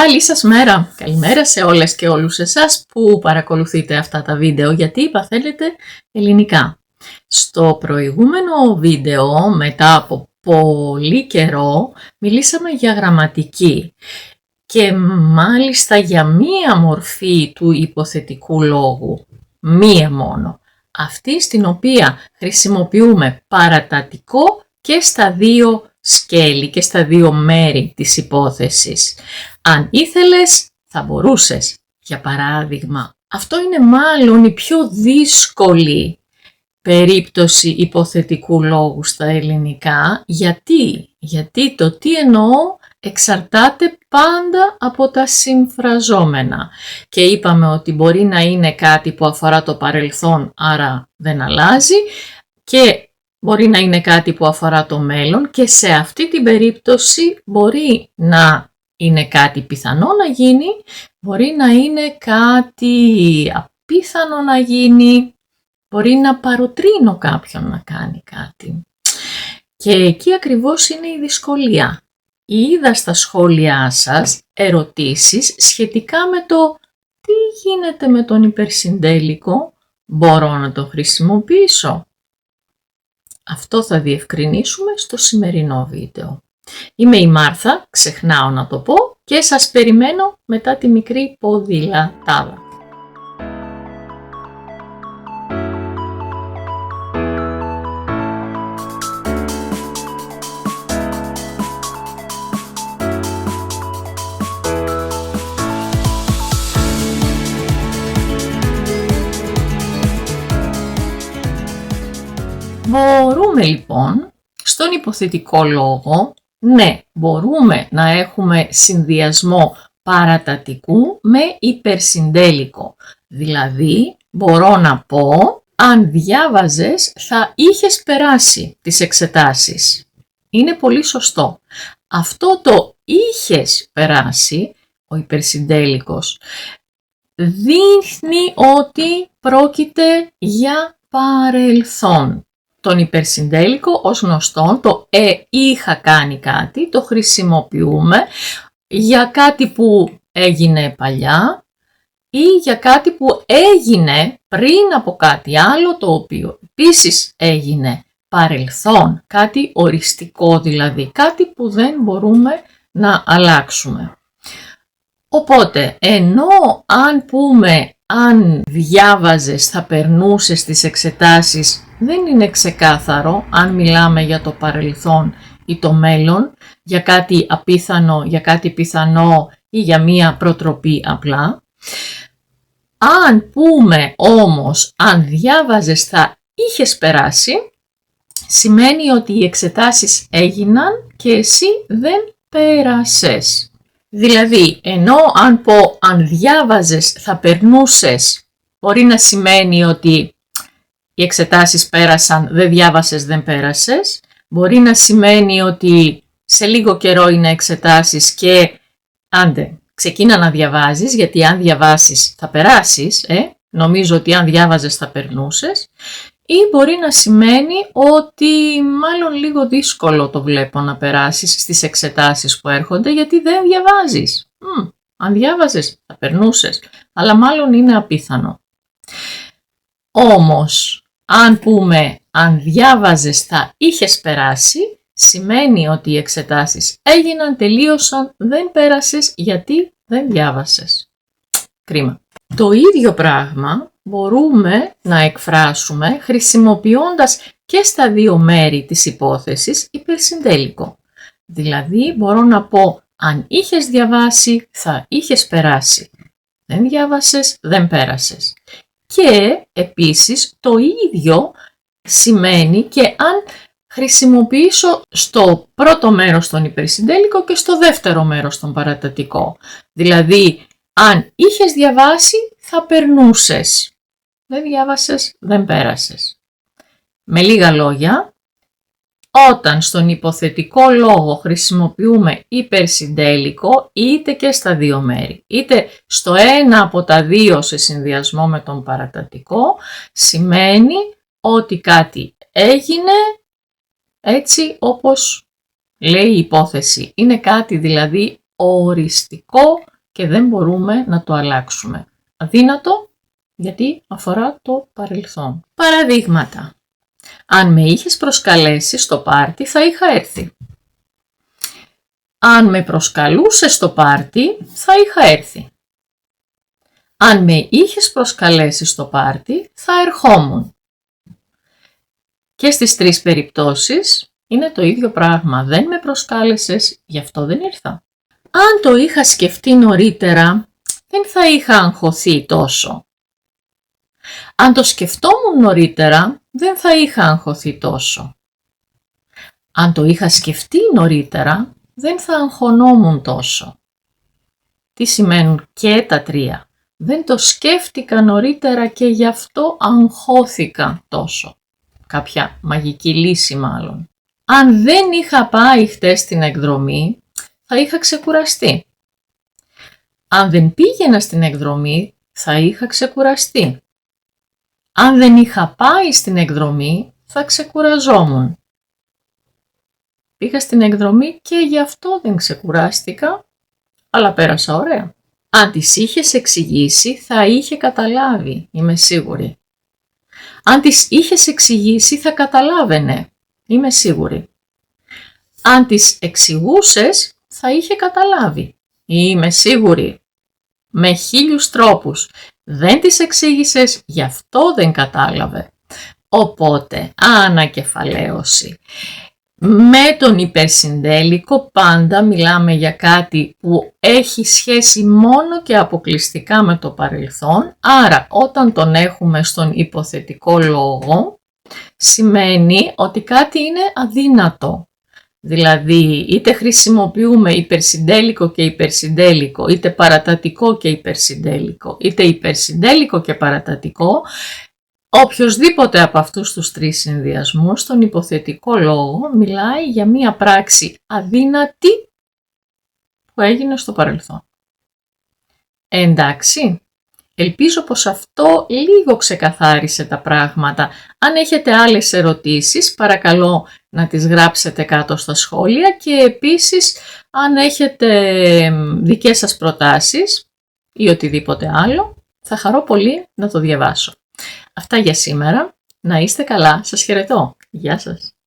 Καλή σας μέρα! Καλημέρα σε όλες και όλους εσάς που παρακολουθείτε αυτά τα βίντεο, γιατί είπα θέλετε ελληνικά. Στο προηγούμενο βίντεο, μετά από πολύ καιρό, μιλήσαμε για γραμματική και μάλιστα για μία μορφή του υποθετικού λόγου, μία μόνο. Αυτή στην οποία χρησιμοποιούμε παρατατικό και στα δύο σκέλη και στα δύο μέρη της υπόθεσης. Αν ήθελες, θα μπορούσες. Για παράδειγμα, αυτό είναι μάλλον η πιο δύσκολη περίπτωση υποθετικού λόγου στα ελληνικά. Γιατί το τι εννοώ εξαρτάται πάντα από τα συμφραζόμενα. Και είπαμε ότι μπορεί να είναι κάτι που αφορά το παρελθόν, άρα δεν αλλάζει, και μπορεί να είναι κάτι που αφορά το μέλλον, και σε αυτή την περίπτωση μπορεί να είναι κάτι πιθανό να γίνει, μπορεί να είναι κάτι απίθανο να γίνει, μπορεί να παροτρύνω κάποιον να κάνει κάτι. Και εκεί ακριβώς είναι η δυσκολία. Είδα στα σχόλιά σας ερωτήσεις σχετικά με το τι γίνεται με τον υπερσυντέλικο, μπορώ να το χρησιμοποιήσω. Αυτό θα διευκρινίσουμε στο σημερινό βίντεο. Είμαι η Μάρθα, ξεχνάω να το πω, και σας περιμένω μετά τη μικρή ποδηλατάδα. Μπορούμε λοιπόν στον υποθετικό λόγο, ναι, μπορούμε να έχουμε συνδυασμό παρατατικού με υπερσυντέλικο. Δηλαδή, μπορώ να πω, αν διάβαζες θα είχες περάσει τις εξετάσεις. Είναι πολύ σωστό. Αυτό το είχες περάσει, ο υπερσυντέλικος, δείχνει ότι πρόκειται για παρελθόν. Τον υπερσυντέλικο ως γνωστόν, το είχα κάνει κάτι, το χρησιμοποιούμε για κάτι που έγινε παλιά ή για κάτι που έγινε πριν από κάτι άλλο, το οποίο επίσης έγινε παρελθόν, κάτι οριστικό δηλαδή, κάτι που δεν μπορούμε να αλλάξουμε. Οπότε, ενώ αν πούμε αν διάβαζες θα περνούσες τις εξετάσεις, δεν είναι ξεκάθαρο αν μιλάμε για το παρελθόν ή το μέλλον, για κάτι απίθανο, για κάτι πιθανό ή για μία προτροπή απλά. Αν πούμε όμως αν διάβαζες θα είχες περάσει, σημαίνει ότι οι εξετάσεις έγιναν και εσύ δεν πέρασες. Δηλαδή, ενώ αν πω αν διάβαζες θα περνούσες, μπορεί να σημαίνει ότι οι εξετάσεις πέρασαν, δεν διάβασες, δεν πέρασες. Μπορεί να σημαίνει ότι σε λίγο καιρό είναι εξετάσεις και άντε, ξεκίνα να διαβάζεις, γιατί αν διαβάσεις θα περάσεις, νομίζω ότι αν διάβαζες θα περνούσες. Ή μπορεί να σημαίνει ότι μάλλον λίγο δύσκολο το βλέπω να περάσεις στις εξετάσεις που έρχονται, γιατί δεν διαβάζεις. Αν διάβαζες θα περνούσες, αλλά μάλλον είναι απίθανο. Όμως, αν πούμε αν διάβαζες θα είχες περάσει, σημαίνει ότι οι εξετάσεις έγιναν, τελείωσαν, δεν πέρασες γιατί δεν διάβασες. Κρίμα. Το ίδιο πράγμα μπορούμε να εκφράσουμε χρησιμοποιώντας και στα δύο μέρη της υπόθεσης υπερσυντέλικο. Δηλαδή μπορώ να πω αν είχες διαβάσει θα είχες περάσει. Δεν διάβασες, δεν πέρασες. Και επίσης το ίδιο σημαίνει και αν χρησιμοποιήσω στο πρώτο μέρος τον υπερσυντέλικο και στο δεύτερο μέρος τον παρατατικό. Δηλαδή αν είχες διαβάσει θα περνούσες. Δεν διάβασες, δεν πέρασες. Με λίγα λόγια, όταν στον υποθετικό λόγο χρησιμοποιούμε υπερσυντέλικο, είτε και στα δύο μέρη, είτε στο ένα από τα δύο σε συνδυασμό με τον παρατατικό, σημαίνει ότι κάτι έγινε έτσι όπως λέει η υπόθεση. Είναι κάτι δηλαδή οριστικό και δεν μπορούμε να το αλλάξουμε. Αδύνατο γιατί αφορά το παρελθόν. Παραδείγματα. Αν με είχες προσκαλέσει στο πάρτι θα είχα έρθει. Αν με προσκαλούσες στο πάρτι θα είχα έρθει. Αν με είχες προσκαλέσει στο πάρτι θα ερχόμουν. Και στις τρεις περιπτώσεις είναι το ίδιο πράγμα. Δεν με προσκάλεσες, γι' αυτό δεν ήρθα. Αν το είχα σκεφτεί νωρίτερα, δεν θα είχα αγχωθεί τόσο. Αν το σκεφτόμουν νωρίτερα, δεν θα είχα αγχωθεί τόσο. Αν το είχα σκεφτεί νωρίτερα, δεν θα αγχωνόμουν τόσο. Τι σημαίνουν και τα τρία? Δεν το σκέφτηκα νωρίτερα και γι' αυτό αγχώθηκα τόσο. Κάποια μαγική λύση μάλλον. Αν δεν είχα πάει χτες στην εκδρομή, θα είχα ξεκουραστεί. Αν δεν πήγαινα στην εκδρομή, θα είχα ξεκουραστεί. Αν δεν είχα πάει στην εκδρομή, θα ξεκουραζόμουν. Πήγα στην εκδρομή και γι' αυτό δεν ξεκουράστηκα, αλλά πέρασα ωραία. Αν της είχες εξηγήσει, θα είχε καταλάβει, είμαι σίγουρη. Αν της είχες εξηγήσει, θα καταλάβαινε, είμαι σίγουρη. Αν της εξηγούσες, θα είχε καταλάβει, είμαι σίγουρη. Με 1000 τρόπους. Δεν της εξήγησες, γι' αυτό δεν κατάλαβε. Οπότε, ανακεφαλαίωση. Με τον υπερσυντέλικο πάντα μιλάμε για κάτι που έχει σχέση μόνο και αποκλειστικά με το παρελθόν, άρα όταν τον έχουμε στον υποθετικό λόγο, σημαίνει ότι κάτι είναι αδύνατο. Δηλαδή, είτε χρησιμοποιούμε υπερσυντέλικο και υπερσυντέλικο, είτε παρατατικό και υπερσυντέλικο, είτε υπερσυντέλικο και παρατατικό, οποιοσδήποτε από αυτούς τους τρεις συνδυασμούς, στον υποθετικό λόγο, μιλάει για μία πράξη αδύνατη που έγινε στο παρελθόν. Εντάξει, ελπίζω πως αυτό λίγο ξεκαθάρισε τα πράγματα. Αν έχετε άλλες ερωτήσεις, παρακαλώ να τις γράψετε κάτω στα σχόλια και επίσης αν έχετε δικές σας προτάσεις ή οτιδήποτε άλλο, θα χαρώ πολύ να το διαβάσω. Αυτά για σήμερα. Να είστε καλά. Σας χαιρετώ. Γεια σας.